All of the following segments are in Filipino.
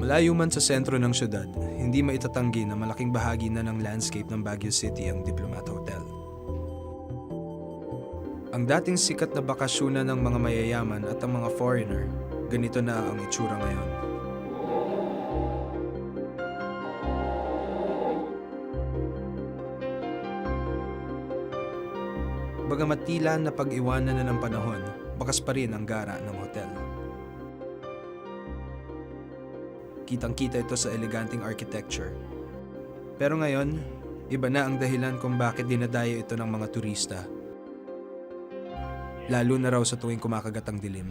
Malayo man sa sentro ng syudad, hindi maitatanggi na malaking bahagi na ng landscape ng Baguio City ang Diplomat Hotel. Ang dating sikat na bakasyonan ng mga mayayaman at ang mga foreigner, ganito na ang itsura ngayon. Bagamat tila na pag-iwanan na ng panahon, bakas pa rin ang gara ng hotel. Kitang-kita ito sa eleganteng architecture. Pero ngayon, iba na ang dahilan kung bakit dinadayo ito ng mga turista. Lalo na raw sa tuwing kumakagat ang dilim.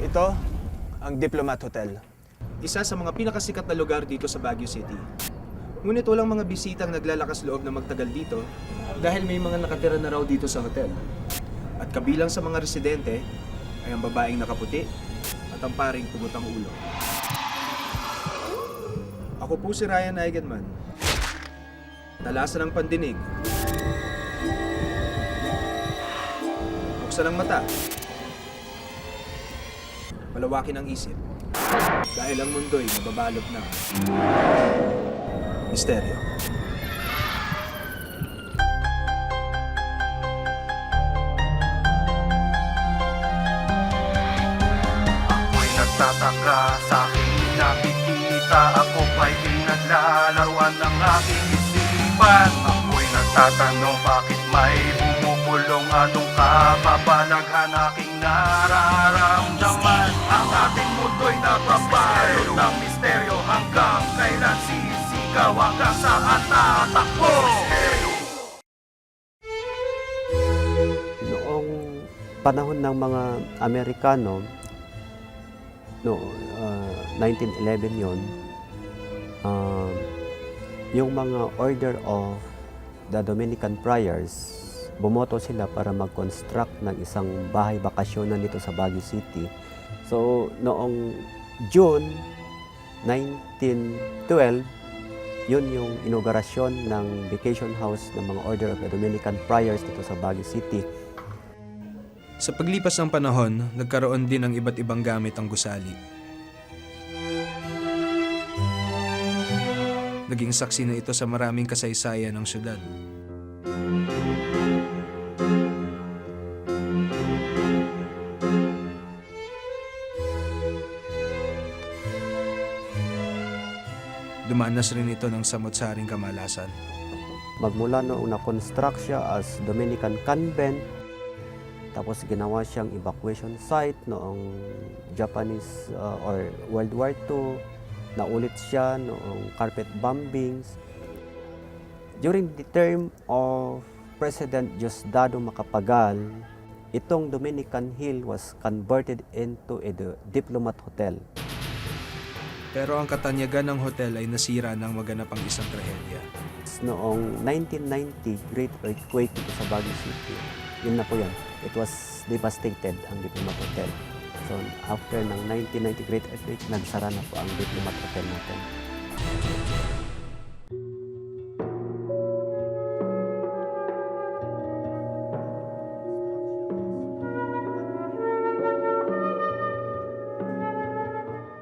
Ito, ang Diplomat Hotel. Isa sa mga pinakasikat na lugar dito sa Baguio City. Ngunit walang mga bisitang naglalakas loob na magtagal dito dahil may mga nakatira na raw dito sa hotel. At kabilang sa mga residente ay ang babaeng nakaputi at ang paring pugot ang ulo. Ako po si Ryan Eigenman. Talasan ng pandinig. Buksan ang mata. Palawakin ang isip. Dahil ang mundo'y nababalot ng misteryo. Ako'y nagtataka sa aking nakikita. Ako pa'y pinaglalaruan ng aking isipan. Ako'y nagtatanong bakit may bumubulong atong kababalaghan aking nararamdaman. Ang ating mundo'y nababalot ng misteryo. Hanggang kailan sisigaw, hanggang saan tatakbo? Noong panahon ng mga Amerikano, 1911 yon, yung mga Order of the Dominican Friars, bumoto sila para mag-construct ng isang bahay bakasyonan dito sa Baguio City. So, noong June 1912, yun yung inaugurasyon ng vacation house ng mga Order of the Dominican Friars dito sa Baguio City. Sa paglipas ng panahon, nagkaroon din ng iba't ibang gamit ang gusali. Naging saksi na ito sa maraming kasaysayan ng syudad. Dumanas rin ito ng samot-saring kamalasan. Magmula noong na-construct siya as Dominican Convent, tapos ginawa siyang evacuation site noong Japanese or World War II, naulit siya noong carpet bombings. During the term of President Diosdado Macapagal, itong Dominican Hill was converted into a Diplomat Hotel. Pero ang katanyagan ng hotel ay nasira nang maganap ang isang trahedya. Noong 1990, Great Earthquake dito sa Baguio City. Yun na po yan. It was devastated ang Diplomat Hotel. So after ng 1990 Great Earthquake, nagsara na po ang Diplomat Hotel natin.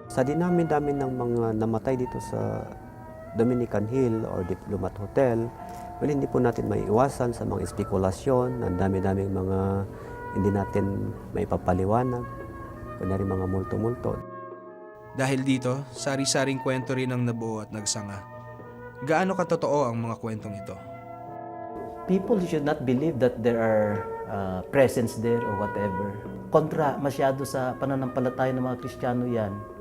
Sa dinami-dami ng mga namatay dito sa Dominican Hill or Diplomat Hotel, well, hindi po natin maiiwasan sa mga espekulasyon, ang dami-daming mga hindi natin maipapaliwanag, kunyari mga multo-multo. Dahil dito, sari-saring kwento rin ang nabuo at nagsanga. Gaano katotoo ang mga kwentong ito? People should not believe that there are presence there or whatever. Kontra masyado sa pananampalataya ng mga Kristiyano yan,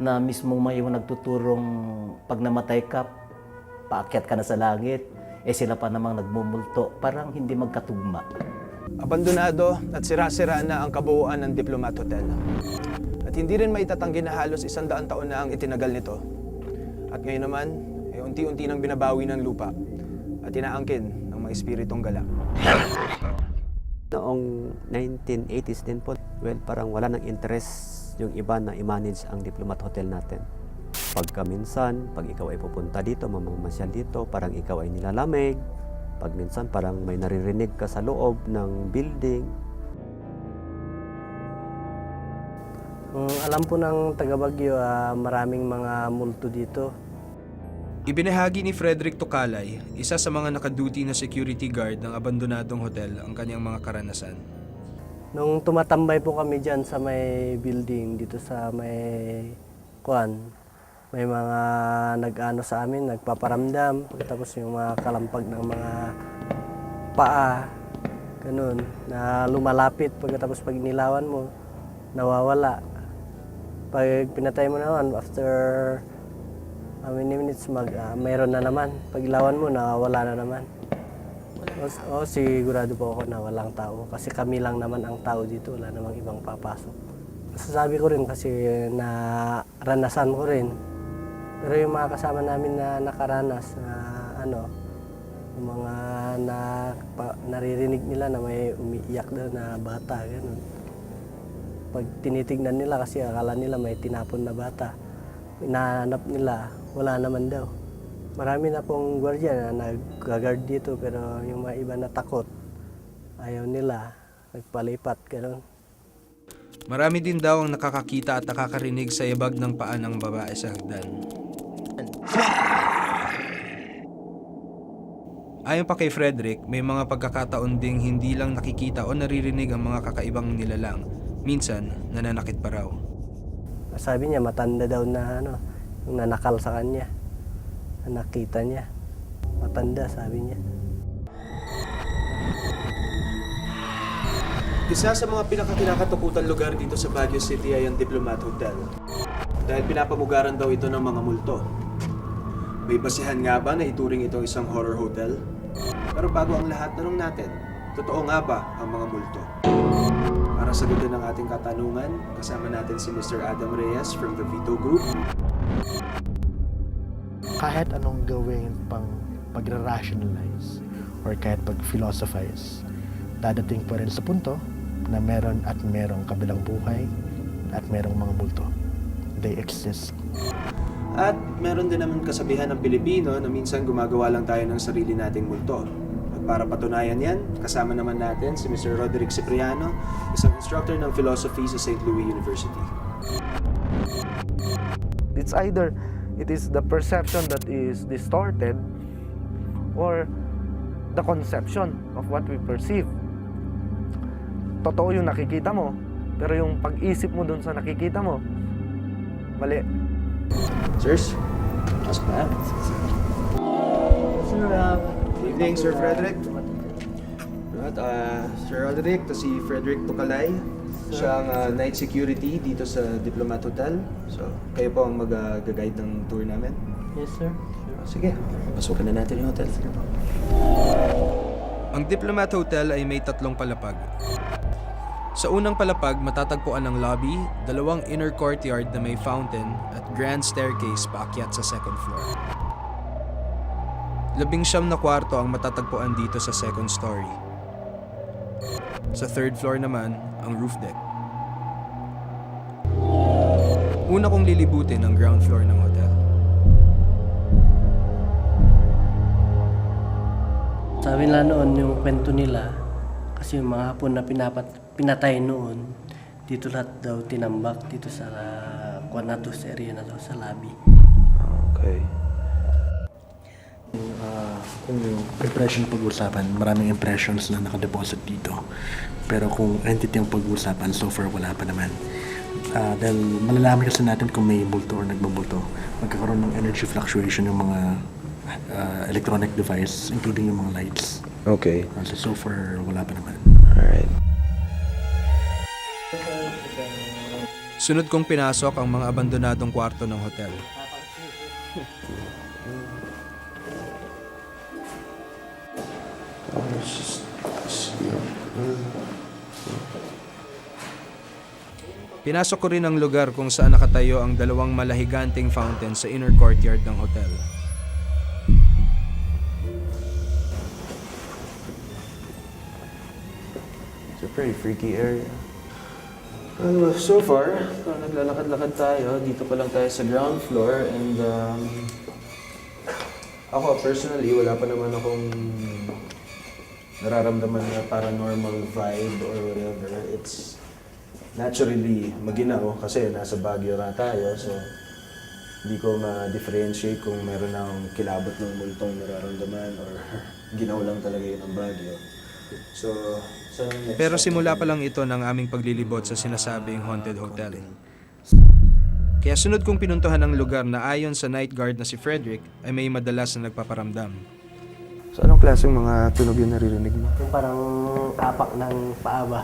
na mismo may nagtuturong pag namatay ka, paakyat ka na sa langit, sila pa namang nagmumulto, parang hindi magkatugma. Abandonado at sira-sira na ang kabuuan ng Diplomat Hotel. At hindi rin maitatanggi na halos 100 taon na ang itinagal nito. At ngayon naman, unti-unti nang binabawi ng lupa at inaangkin ng mga espiritong gala. Noong 1980s din po, well, parang wala nang interest yung iba na i-manage ang Diplomat Hotel natin. Pagka minsan, pag ikaw ay pupunta dito, mamamasyal dito, parang ikaw ay nilalamig. Pag minsan, parang may naririnig ka sa loob ng building. Alam po ng taga Baguio, maraming mga multo dito. Ibinahagi ni Frederick Tukalay, isa sa mga nakaduty na security guard ng abandonadong hotel, ang kanyang mga karanasan. Nung tumatambay po kami dyan sa may building, dito sa may may mga nag-ano sa amin, nagpaparamdam. Tapos yung mga kalampag ng mga paa, ganun, na lumalapit. Pagkatapos pag nilawan mo, nawawala. Pag pinatay mo naman, after how many minutes, mayroon na naman. Pag ilawan mo, nawawala na naman. Sigurado po ako na walang tao. Kasi kami lang naman ang tao dito, wala namang ibang papasok. Masasabi ko rin kasi naranasan ko rin. Pero yung mga kasama namin na nakaranas na yung mga naririnig nila na may umiiyak doon na bata, ganun. Pag tinitignan nila kasi akala nila may tinapon na bata, hinahanap nila, wala naman daw. Marami na pong gwardiya na nag-guard dito pero yung mga iba na takot, ayaw nila, nagpalipat, gano'n. Marami din daw ang nakakakita at nakakarinig sa yabag ng paa ng babae sa hagdan. Ayon pa kay Frederick, may mga pagkakataon ding hindi lang nakikita o naririnig ang mga kakaibang nilalang. Minsan, nananakit pa raw. Sabi niya, matanda daw na yung nanakal sa kanya. Nakita niya. Matanda, sabi niya. Isa sa mga pinakakinakatakutan lugar dito sa Baguio City ay ang Diplomat Hotel. Dahil pinapamugaran daw ito ng mga multo. May basihan nga ba na ituring ito isang horror hotel? Pero bago ang lahat, tanong natin, totoo nga ba ang mga multo? Para sagutin ang ating katanungan, kasama natin si Mr. Adam Reyes from the Vito Group. Kahit anong gawin pang pag-rationalize or kahit pag-philosophize, dadating pa rin sa punto na meron at merong kabilang buhay at merong mga multo. They exist. At meron din naman kasabihan ng Pilipino na minsan gumagawa lang tayo ng sarili nating multo. At para patunayan yan, kasama naman natin si Mr. Roderick Cipriano, isang instructor ng philosophy sa St. Louis University. It's either it is the perception that is distorted or the conception of what we perceive. Totoo yung nakikita mo, pero yung pag-isip mo dun sa nakikita mo, mali. Sirs, ask na. Good evening, Sir Frederick. Sir Roderick, to si Frederick Tukalay. Siya ang night security dito sa Diplomat Hotel. So, kayo po ang mag-guide ng tour namin. Yes, sir. Sige, pasukan na natin yung hotel. Ang Diplomat Hotel ay may 3 palapag. Sa unang palapag, matatagpuan ang lobby, 2 inner courtyard na may fountain at grand staircase paakyat sa 2nd floor. 19 na kwarto ang matatagpuan dito sa 2nd story. Sa 3rd floor naman, ang roof deck. Una kong lilibutin ang ground floor ng hotel. Sabi nila noon yung kwento nila, kasi yung mga hapon na pinatay noon, dito lahat daw tinambak dito sa sa area na to, sa lobby. Okay. Kung yung impression pag-uusapan, maraming impressions na nakadeposit dito. Pero kung entity ang pag-uusapan, so far wala pa naman. Dahil malalaman kasi natin kung may multo or nagmamulto. Magkakaroon ng energy fluctuation yung mga electronic device, including yung mga lights. Okay. So far, wala pa naman. Alright. Sunod kong pinasok ang mga abandonadong kwarto ng hotel. Pinasok ko rin ang lugar kung saan nakatayo ang 2 malahiganting fountain sa inner courtyard ng hotel. It's a pretty freaky area. So far, naglalakad-lakad tayo. Dito pa lang tayo sa ground floor and ako personally, wala pa naman akong nararamdaman na paranormal vibe or whatever. It's naturally maginaw kasi nasa Baguio na tayo, so hindi ko ma-differentiate kung meron akong kilabot ng multong nararamdaman or ginaw lang talaga yun ang Baguio. So, sa next Pero step, simula pa lang ito ng aming paglilibot sa sinasabing haunted hotel. Kaya sunod kong pinuntuhan ang lugar na ayon sa night guard na si Frederick ay may madalas na nagpaparamdam. So, anong klaseng mga tunog yung naririnig mo? Yung parang apak ng paa ba?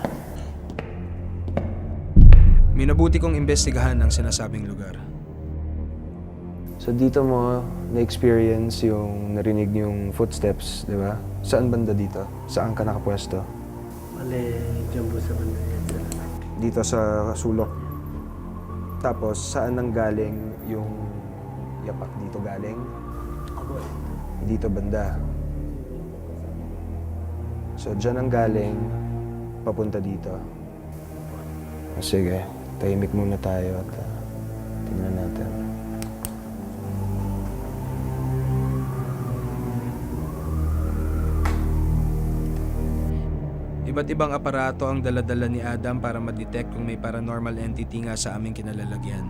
Minabuti kong imbestigahan ang sinasabing lugar. So dito mo na-experience yung narinig yung footsteps, di ba? Saan banda dito? Saan ka nakapwesto? Bale, dyan po sa banda. Dito sa sulok. Tapos saan nang galing yung yapak dito galing? Dito banda. So dyan ang galing, papunta dito. Sige, tahimik muna tayo at tingnan natin. Iba't ibang aparato ang daladala ni Adam para ma-detect kung may paranormal entity nga sa aming kinalalagyan.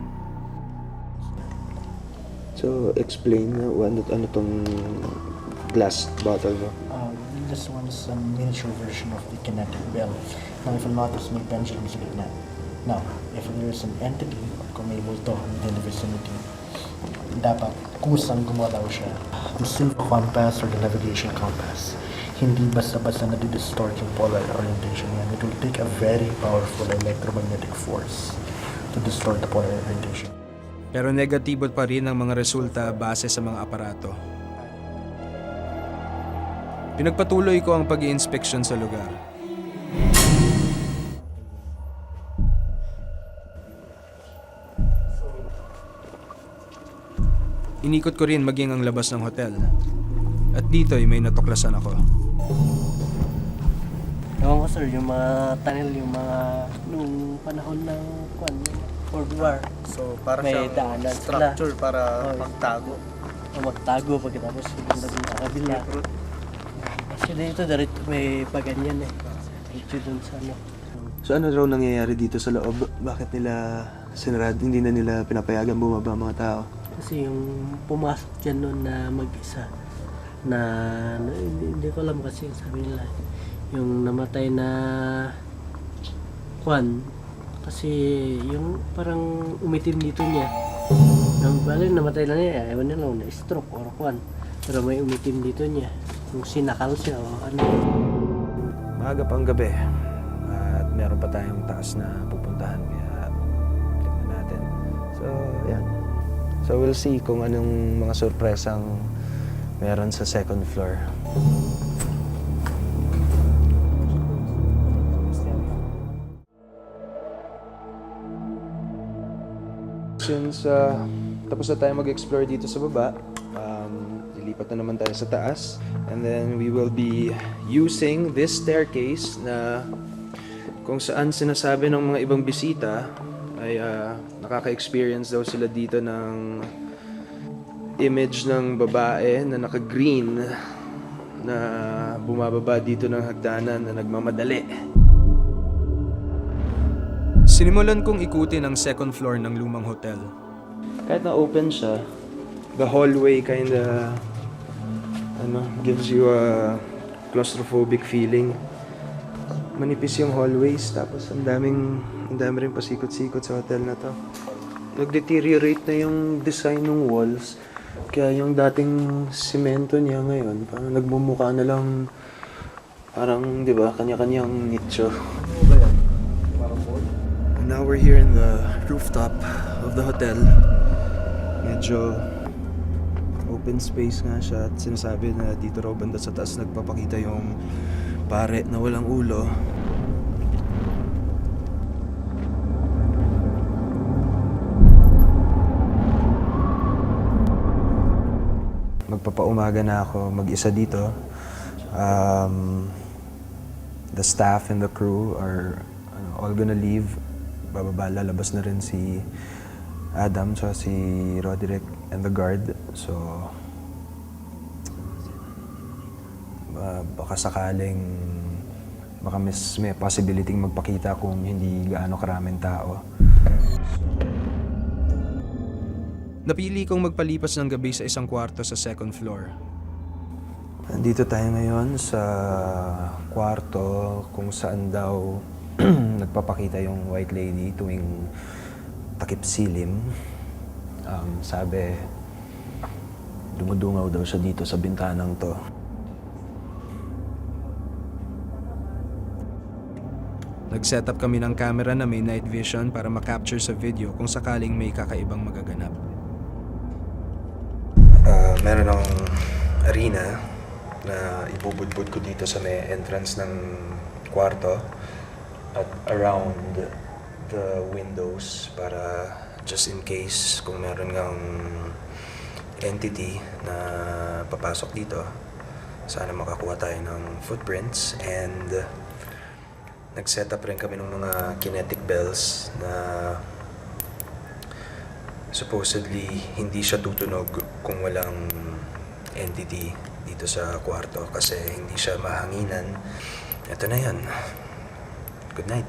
So, explain na ano tong glass bottle mo? This one is a miniature version of the kinetic bell. Now, if you'll notice, may pendulum sa gitna. Now, if there is an entity or kung may multo within the vicinity, dapat kusang gumalaw siya. The silver compass or the navigation compass, hindi basta-basta na-distort yung polar orientation yan. It will take a very powerful electromagnetic force to distort the polar orientation. Pero negatibo pa rin ang mga resulta base sa mga aparato. Pinagpatuloy ko ang pag-i-inspeksyon sa lugar. Inikot ko rin maging ang labas ng hotel. At dito ay may natuklasan ako. Ewan ko sir, yung mga tunnel, yung mga nung panahon ng World War. So, para May siyang daanan structure sila. para Oh. magtago. O magtago pagkatapos yung sa kabila. Kasi dito direct may paganyan eh. Dito dun sa ano. So ano raw nangyayari dito sa loob? Bakit nila sinarad? Hindi na nila pinapayagan bumaba mga tao? Kasi yung pumasok dyan noon na mag-isa na hindi ko alam kasi yung sabi nila. Yung namatay na Kwan. Kasi yung parang umitim dito niya. Nang bali namatay na niya. Ewan nila na stroke or Kwan. Pero may umitim dito niya. Yung sinakal siya o ano. Maaga pang gabi at meron pa tayong taas na pupuntahan kaya tignan natin. So, yan. So, we'll see kung anong mga sorpresang meron sa second floor. Since tapos na tayo mag-explore dito sa baba, lilipat na naman tayo sa taas. And then we will be using this staircase na kung saan sinasabi ng mga ibang bisita ay nakaka-experience daw sila dito ng image ng babae na naka-green na bumababa dito ng hagdanan na nagmamadali. Sinimulan kong ikutin ang second floor ng lumang hotel. Kahit na open siya, the hallway kinda gives you a claustrophobic feeling. Manipis yung hallways, tapos ang dami rin pasikot-sikot sa hotel na to. Nag-deteriorate na yung design ng walls, kaya yung dating simento niya ngayon, parang nagmumukha na lang, parang, di ba, kanya-kanyang nicho. Now we're here in the rooftop of the hotel. Medyo open space nga siya at sinasabi na dito raw banda sa taas nagpapakita yung pare na walang ulo. Magpapaumaga na ako mag-isa dito. The staff and the crew are all gonna leave bababa, lalabas na rin si Adam, so si Roderick and the guard. So, baka sakaling may possibility magpakita kung hindi gaano karaming tao. Napili kong magpalipas ng gabi sa isang kwarto sa second floor. Nandito tayo ngayon sa kwarto kung saan daw nagpapakita yung White Lady tuwing takip silim. Sabi, dumudungaw daw siya dito sa bintanang to. Nag-set up kami ng camera na may night vision para makapture sa video kung sakaling may kakaibang magaganap. Meron akong arena na ibubudbud ko dito sa may entrance ng kwarto at around the windows para just in case kung meron ngang entity na papasok dito, sana makakuha tayo ng footprints. And nag-set up rin kami ng mga kinetic bells na supposedly hindi siya tutunog kung walang entity dito sa kwarto kasi hindi siya mahanginan. Ito na yan. Good night.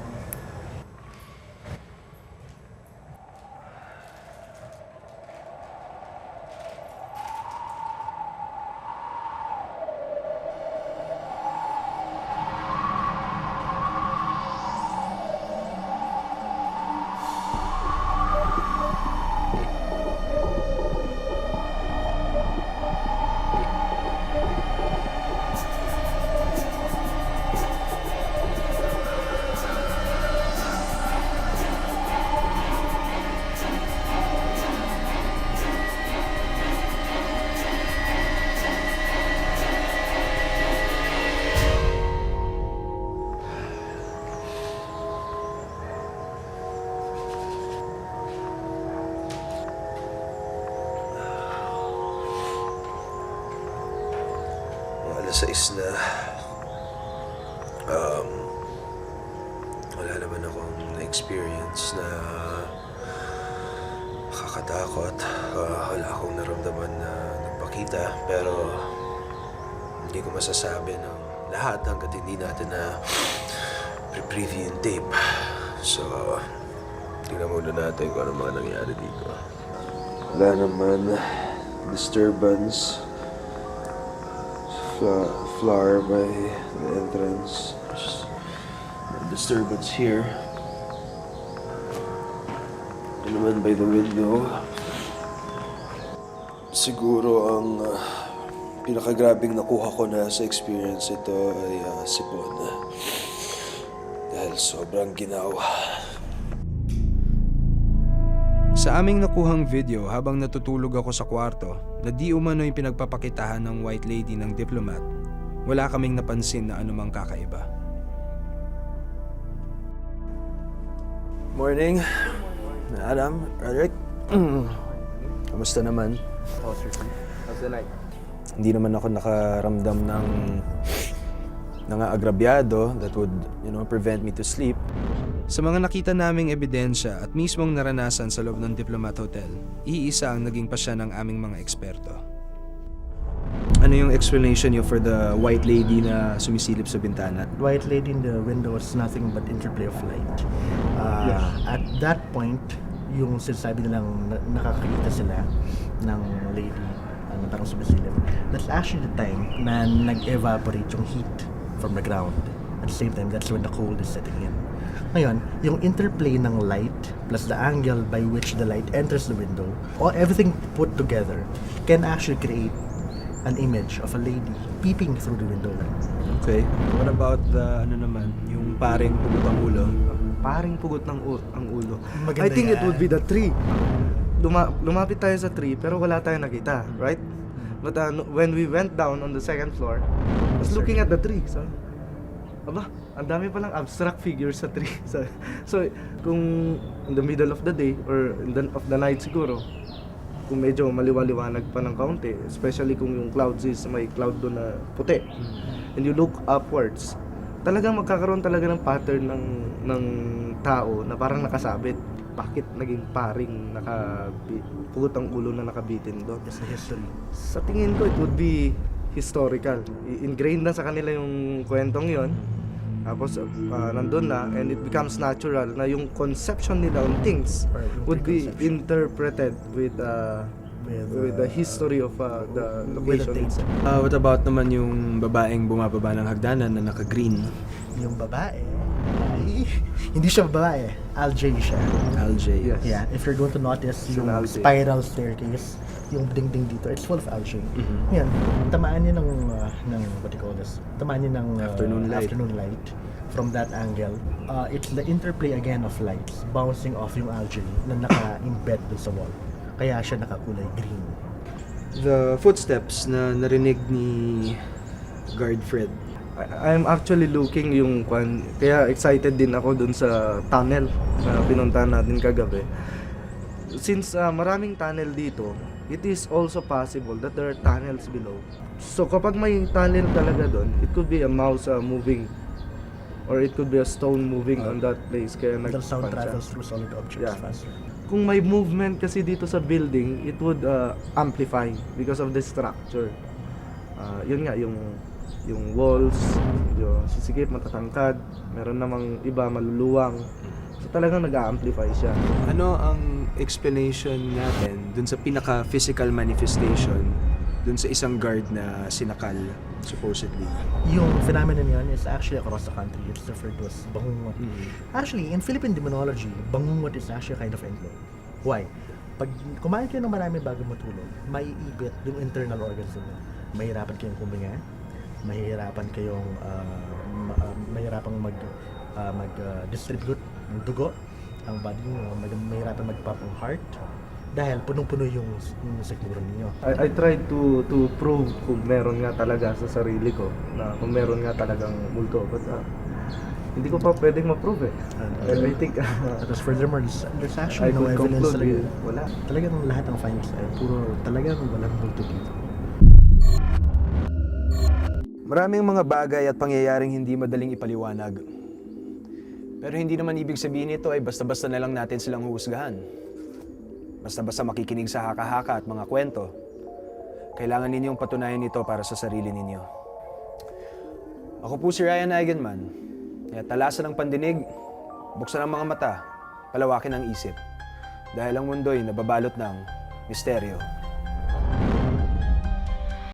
Sa isla, wala naman akong na-experience na kakatakot. Wala akong naramdaman na nagpakita, pero hindi ko masasabi ng lahat hanggat hindi natin na pre-preview yung tape. So, tingnan muna natin kung ano mga nangyari dito. Wala naman disturbance. Flower by the entrance. There's no disturbance here. Ito naman by the window. Siguro ang pinakagrabing nakuha ko na sa experience ito ay sipon. Dahil sobrang ginawa. Sa aming nakuhang video habang natutulog ako sa kwarto na di umano'y pinagpapakitahan ng White Lady ng diplomat, wala kaming napansin na anumang kakaiba. Morning, Adam, Roderick. Kamusta naman? How's the night? Hindi naman ako nakaramdam ng agrabyado that would, prevent me to sleep. Sa mga nakita naming ebidensya at mismong naranasan sa loob ng Diplomat Hotel, iisa ang naging pasya ng aming mga eksperto. Ano yung explanation niyo for the White Lady na sumisilip sa bintana? White Lady in the window was nothing but interplay of light. At that point, yung sinasabi nilang nakakita sila ng lady na parang sumisilip, that's actually the time na nag-evaporate yung heat from the ground. At the same time, that's when the cold is setting in. Ngayon, yung interplay ng light plus the angle by which the light enters the window, or everything put together, can actually create an image of a lady peeping through the window. Okay. What about the, yung paring pugot ang ulo? Paring pugot ng ang ulo. Maganda I think it yan. would be the tree. Lumapit tayo sa tree pero wala tayong nakita, right? But when we went down on the second floor, I was looking at the tree. So, ang dami palang abstract figures sa tree. So, kung in the middle of the day or of the night siguro, kung medyo maliwaliwanag pa ng kaunti, especially kung yung clouds is may cloud doon na puti, and you look upwards, talagang magkakaroon talaga ng pattern ng tao na parang nakasabit. Bakit naging paring putang ulo na nakabitin doon? It's a history. Sa tingin ko, it would be historical. Ingrained na sa kanila yung kwentong yon. Tapos nandun na, and it becomes natural na yung conception nila on things would be interpreted with the history of the location itself. What about naman yung babaeng bumababa ng hagdanan na naka-green? Yung babae, ay, hindi siya babae. Algae siya. Algae. Yes. Yeah, if you're going to notice It's yung an algae. spiral staircase, yung dingding dito, it's full of algae. Yan, tamaan niya ng what do you call this? Tamaan niya ng Afternoon light. from that angle. It's the interplay again of lights bouncing off yung algae na naka-embed dun sa wall. Kaya siya nakakulay green. The footsteps na narinig ni Guard Fred. I'm actually looking kaya excited din ako dun sa tunnel na pinuntahan natin kagabi. Since maraming tunnel dito, it is also possible that there are tunnels below. So kapag may tunnel talaga dun, it could be a mouse moving, or it could be a stone moving on that place. Kaya The sound nagpan siya. travels through solid objects Yeah. faster. Kung may movement kasi dito sa building, it would amplify because of the structure. Yun nga, yung walls, yung sisikip, matatangkad, meron namang iba maluluwang. So talagang nag-a-amplify siya. Ano ang explanation natin dun sa pinaka-physical manifestation dun sa isang guard na sinakal, supposedly? Yung phenomenon yan is actually across the country. It's referred to as bangungot. Actually, in Philippine demonology, bangungot is actually a kind of inflow. Why? Pag kumain kayo ng marami bago matulog, maiipit yung internal organs nyo. Mahirapan kayong kuminga, mahirapan kayong mag-distribute ng dugo, ang body nyo, mahirapan mag-pump ang heart, dahil punong-puno yung sikmura ninyo. I tried to prove kung meron nga talaga sa sarili ko, na kung meron nga talagang multo. But hindi ko pa pwedeng ma-prove eh. I think Tapos furthermore, there's actually I no could evidence conclude talaga. wala. Talagang lahat ng findings ay puro talagang walang multo dito. Maraming mga bagay at pangyayaring hindi madaling ipaliwanag. Pero hindi naman ibig sabihin nito ay basta-basta na lang natin silang huhusgahan. Basta-basta makikinig sa haka-haka at mga kwento. Kailangan ninyong patunayan ito para sa sarili ninyo. Ako po si Ryan Eigenman. Kaya talasan ang pandinig, buksan ang mga mata, palawakin ang isip. Dahil ang mundo'y nababalot ng misteryo.